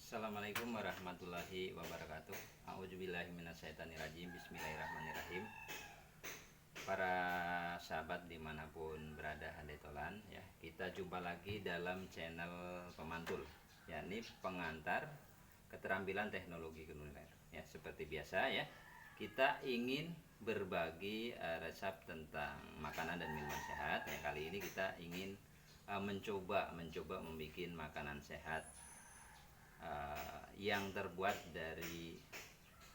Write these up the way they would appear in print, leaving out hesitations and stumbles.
Assalamualaikum warahmatullahi wabarakatuh. A'udzubillahi minasyaitonirrajim. Bismillahirrahmanirrahim. Para sahabat dimanapun berada handetolan ya, kita jumpa lagi dalam channel Pemantul, yakni pengantar keterampilan teknologi kuliner. Ya, seperti biasa ya, kita ingin berbagi resep tentang makanan dan minuman sehat. Ya, kali ini kita ingin mencoba membuat makanan sehat yang terbuat dari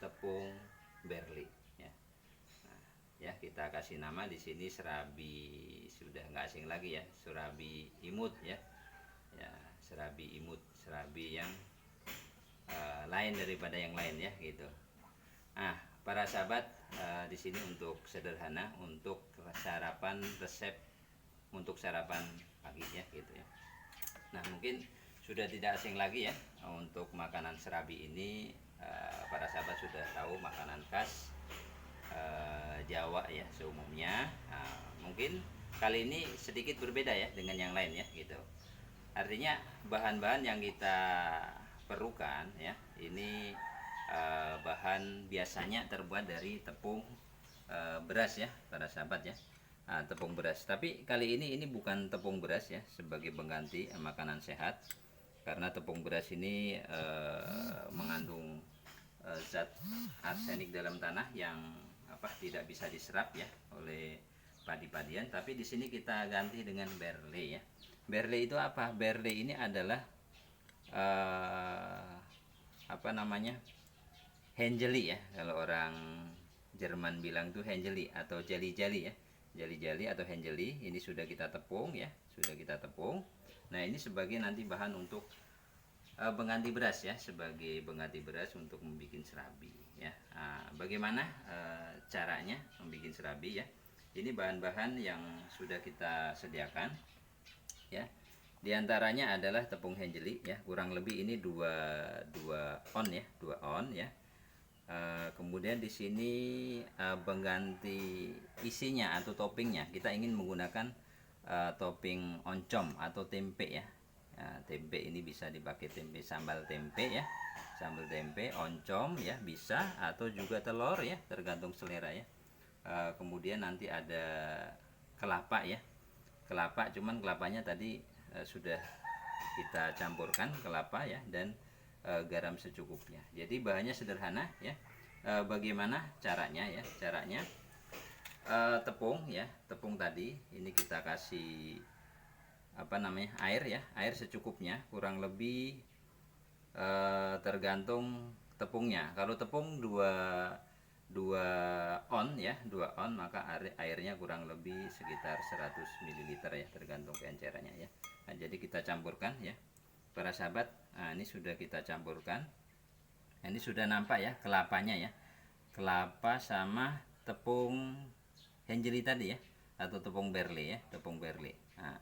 tepung berli ya. Nah, ya kita kasih nama di sini serabi, sudah nggak asing lagi ya, serabi imut ya. Ya, serabi imut, serabi yang lain daripada yang lain ya gitu. Nah, para sahabat, di sini untuk sederhana, untuk sarapan, resep untuk sarapan pagi ya gitu ya. Nah, mungkin sudah tidak asing lagi ya untuk makanan serabi ini. Para sahabat sudah tahu makanan khas Jawa ya seumumnya. Mungkin kali ini sedikit berbeda ya dengan yang lain ya gitu. Artinya bahan-bahan yang kita perlukan ya ini bahan biasanya terbuat dari tepung beras ya para sahabat ya. Tepung beras, tapi kali ini bukan tepung beras ya sebagai pengganti makanan sehat, karena tepung beras ini mengandung zat arsenik dalam tanah yang tidak bisa diserap ya oleh padi-padian. Tapi di sini kita ganti dengan berle ya. Berle itu apa? Berle ini adalah Hengeli ya, kalau orang Jerman bilang tuh Hengeli atau jali-jali ya, jali-jali atau Hengeli. Ini sudah kita tepung ya, sudah kita tepung. Nah, ini sebagai nanti bahan untuk pengganti beras ya, sebagai pengganti beras untuk membuat serabi ya. Bagaimana caranya membuat serabi ya? Ini bahan-bahan yang sudah kita sediakan ya. Di antaranya adalah tepung Hengeli ya, kurang lebih ini 2 on ya, 2 on ya. Kemudian di sini pengganti isinya atau toppingnya, kita ingin menggunakan topping oncom atau tempe ya. Tempe ini bisa dipakai tempe sambal tempe ya, sambal tempe oncom ya bisa, atau juga telur ya, tergantung selera ya. Kemudian nanti ada kelapa ya, kelapa, cuman kelapanya tadi sudah kita campurkan kelapa ya, dan garam secukupnya. Jadi bahannya sederhana ya. Bagaimana caranya ya? Caranya tepung ya, tepung tadi ini kita kasih air ya, air secukupnya, kurang lebih tergantung tepungnya. Kalau tepung 2 on ya, 2 on, maka airnya kurang lebih sekitar 100 ml ya, tergantung keencerannya ya. Nah, jadi kita campurkan ya para sahabat. Nah, ini sudah kita campurkan. Nah, ini sudah nampak ya kelapanya ya, kelapa sama tepung Hengeli tadi ya, atau tepung berle ya, tepung berle. Nah,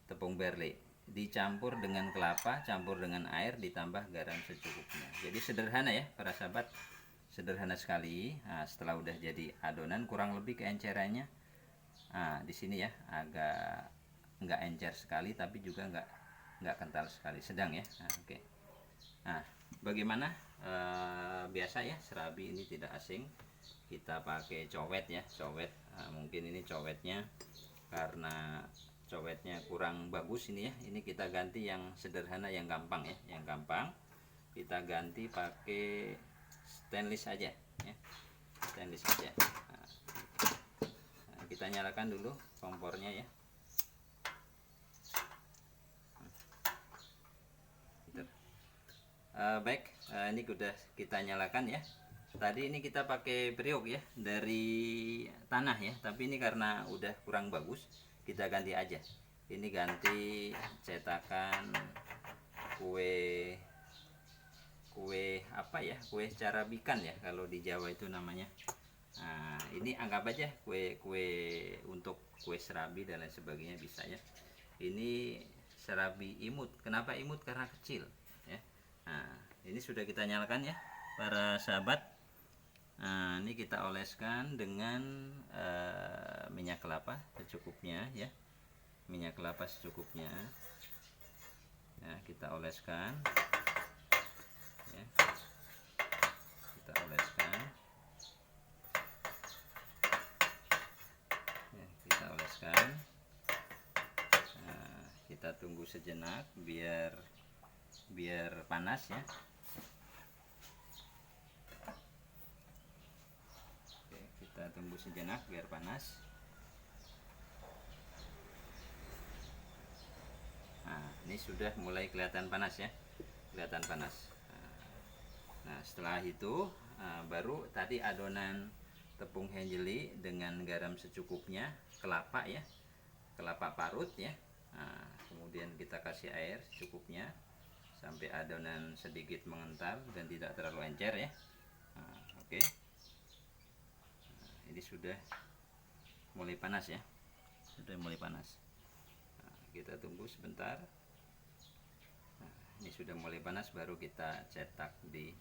tepung berle dicampur dengan kelapa, campur dengan air, ditambah garam secukupnya. Jadi sederhana ya para sahabat, sederhana sekali. Nah, setelah udah jadi adonan, kurang lebih keencerannya di sini ya, agak nggak encer sekali, tapi juga nggak kental sekali, sedang ya. Oke. Nah, bagaimana biasa ya, serabi ini tidak asing, kita pakai cowet ya, cowet. Mungkin ini cowetnya karena cowetnya kurang bagus ini ya, ini kita ganti yang sederhana, yang gampang ya, yang gampang. Kita ganti pakai stainless aja ya, stainless aja. Nah, kita nyalakan dulu kompornya ya. Baik, ini sudah kita nyalakan ya. Tadi ini kita pakai periuk ya, dari tanah ya, tapi ini karena udah kurang bagus, kita ganti aja. Ini ganti cetakan kue kue carabikan ya, kalau di Jawa itu namanya. Nah, ini anggap aja kue untuk kue serabi dan lain sebagainya bisa ya. Ini serabi imut. Kenapa imut? Karena kecil ya. Nah, ini sudah kita nyalakan ya para sahabat. Nah, ini kita oleskan dengan minyak kelapa secukupnya ya, minyak kelapa secukupnya. Nah, kita oleskan. tunggu sejenak biar panas ya. Oke, kita tunggu sejenak biar panas. Nah, ini sudah mulai kelihatan panas ya, kelihatan panas. Nah, setelah itu baru tadi adonan tepung henjeli dengan garam secukupnya, kelapa ya, kelapa parut ya. Nah, kemudian kita kasih air secukupnya sampai adonan sedikit mengental dan tidak terlalu encer ya. Nah, oke. Nah, ini sudah mulai panas ya, sudah mulai panas. Nah, kita tunggu sebentar. Nah, ini sudah mulai panas, baru kita cetak di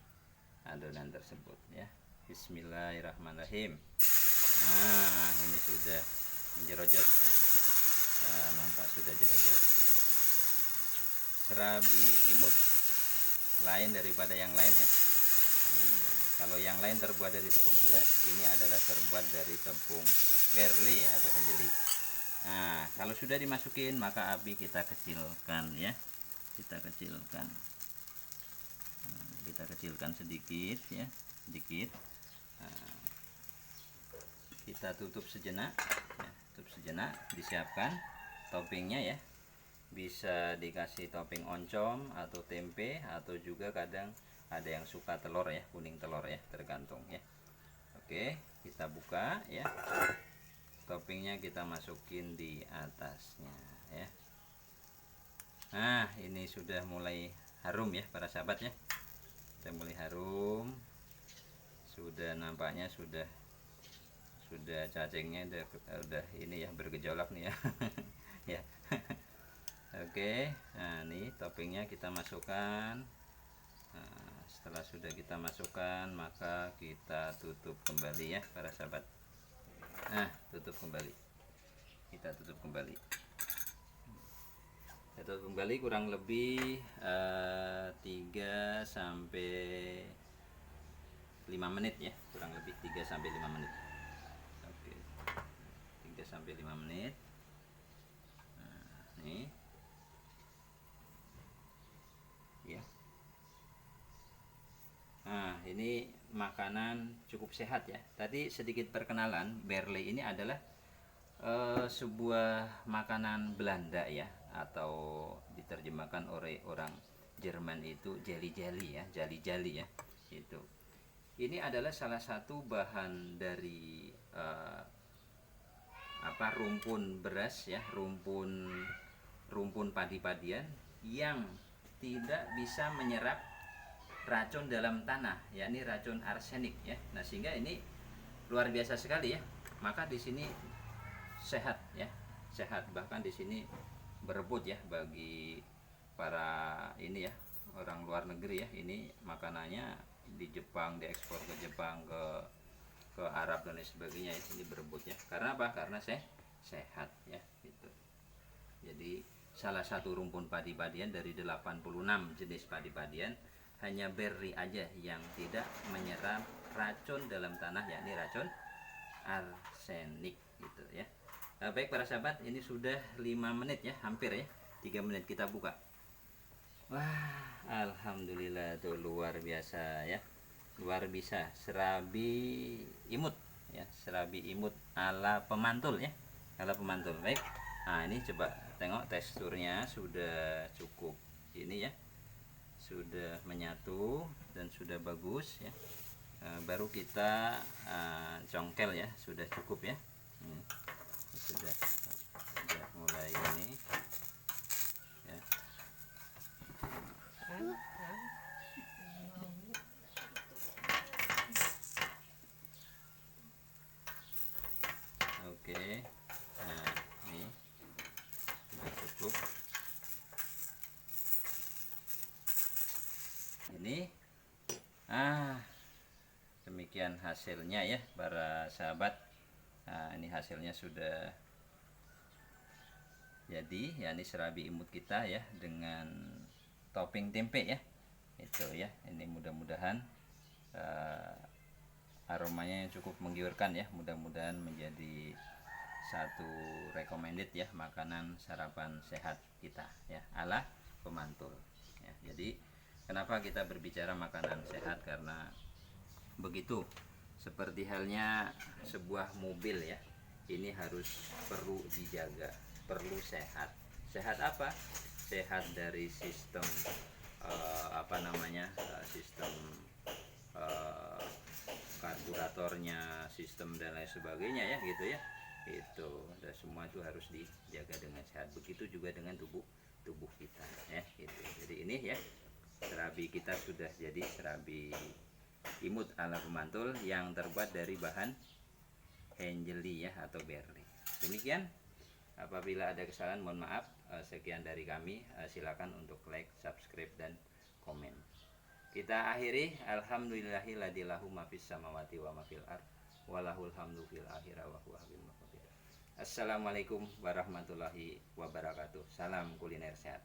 adonan tersebut ya. Bismillahirrahmanirrahim. Nah, ini sudah menjerojot ya. Nah, nampak sudah jerojot. Serabi imut lain daripada yang lain ya. Ini, kalau yang lain terbuat dari tepung beras, ini adalah terbuat dari tepung berli atau henjeli. Nah, kalau sudah dimasukin maka api kita kecilkan ya. Kita kecilkan. Nah, kita kecilkan sedikit ya, sedikit. Nah, kita tutup sejenak ya, tutup sejenak, disiapkan toppingnya ya. Bisa dikasih topping oncom atau tempe, atau juga kadang ada yang suka telur ya, kuning telur ya, tergantung ya. Oke, kita buka ya, toppingnya kita masukin di atasnya ya. Nah, ini sudah mulai harum ya para sahabat ya, sudah mulai harum, sudah nampaknya sudah cacingnya udah ini ya, bergejolak nih ya. Ya. Oke, nah ini toppingnya kita masukkan. Nah, setelah sudah kita masukkan maka kita tutup kembali ya para sahabat. Nah, tutup kembali, kita tutup kembali, kita tutup kembali kurang lebih 3 sampai 5 menit ya, kurang lebih 3 sampai 5 menit. Oke, 3 sampai 5 menit. Nah, nih ya. Nah, ini makanan cukup sehat ya. Tadi sedikit perkenalan, berli ini adalah sebuah makanan Belanda ya, atau diterjemahkan oleh orang Jerman itu jeli-jeli ya, jali-jali ya. Itu. Ini adalah salah satu bahan dari rumpun beras ya, rumpun padi-padian yang tidak bisa menyerap racun dalam tanah, yakni racun arsenik ya. Nah, sehingga ini luar biasa sekali ya. Maka di sini sehat ya, sehat, bahkan di sini berebut ya bagi para ini ya, orang luar negeri ya. Ini makanannya di Jepang, diekspor ke Jepang, ke Arab dan lain sebagainya ya. Ini berebut ya. Karena apa? Karena sehat ya gitu. Jadi salah satu rumpun padi-padian dari 86 jenis padi-padian, hanya berli aja yang tidak menyerap racun dalam tanah, yakni racun arsenik gitu ya. Baik para sahabat, ini sudah 5 menit ya, hampir ya 3 menit, kita buka. Wah, alhamdulillah tuh, luar biasa ya, luar biasa. Serabi imut ya, serabi imut ala pemantul ya, ala pemantul. Baik, nah ini coba tengok teksturnya sudah cukup ini ya, sudah menyatu dan sudah bagus ya. Baru kita congkel ya, sudah cukup ya. Sudah mulai ini ya. Oke, nah ini sudah cukup. Ini demikian hasilnya ya para sahabat. Nah, ini hasilnya sudah jadi ya, ini serabi imut kita ya dengan topping tempe ya, itu ya. Ini mudah-mudahan aromanya yang cukup menggiurkan ya, mudah-mudahan menjadi satu recommended ya, makanan sarapan sehat kita ya, ala pemantul ya. Jadi kenapa kita berbicara makanan sehat? Karena begitu seperti halnya sebuah mobil ya, ini harus perlu dijaga, perlu sehat. Sehat apa? Sehat dari sistem sistem karburatornya, sistem dan lain sebagainya ya gitu ya. Itu dan semua itu harus dijaga dengan sehat. Begitu juga dengan tubuh kita ya gitu. Jadi ini ya, serabi kita sudah jadi serabi imut ala pemantul yang terbuat dari bahan Angeli ya atau berli. Demikian, apabila ada kesalahan mohon maaf. Sekian dari kami. Silakan untuk like, subscribe dan komen. Kita akhiri, alhamdulillahilladillahu ma fis samawati wa ma fil ard walahul hamdu fil akhirah wa huwa hakim muqtadir. Assalamualaikum warahmatullahi wabarakatuh. Salam kuliner sehat.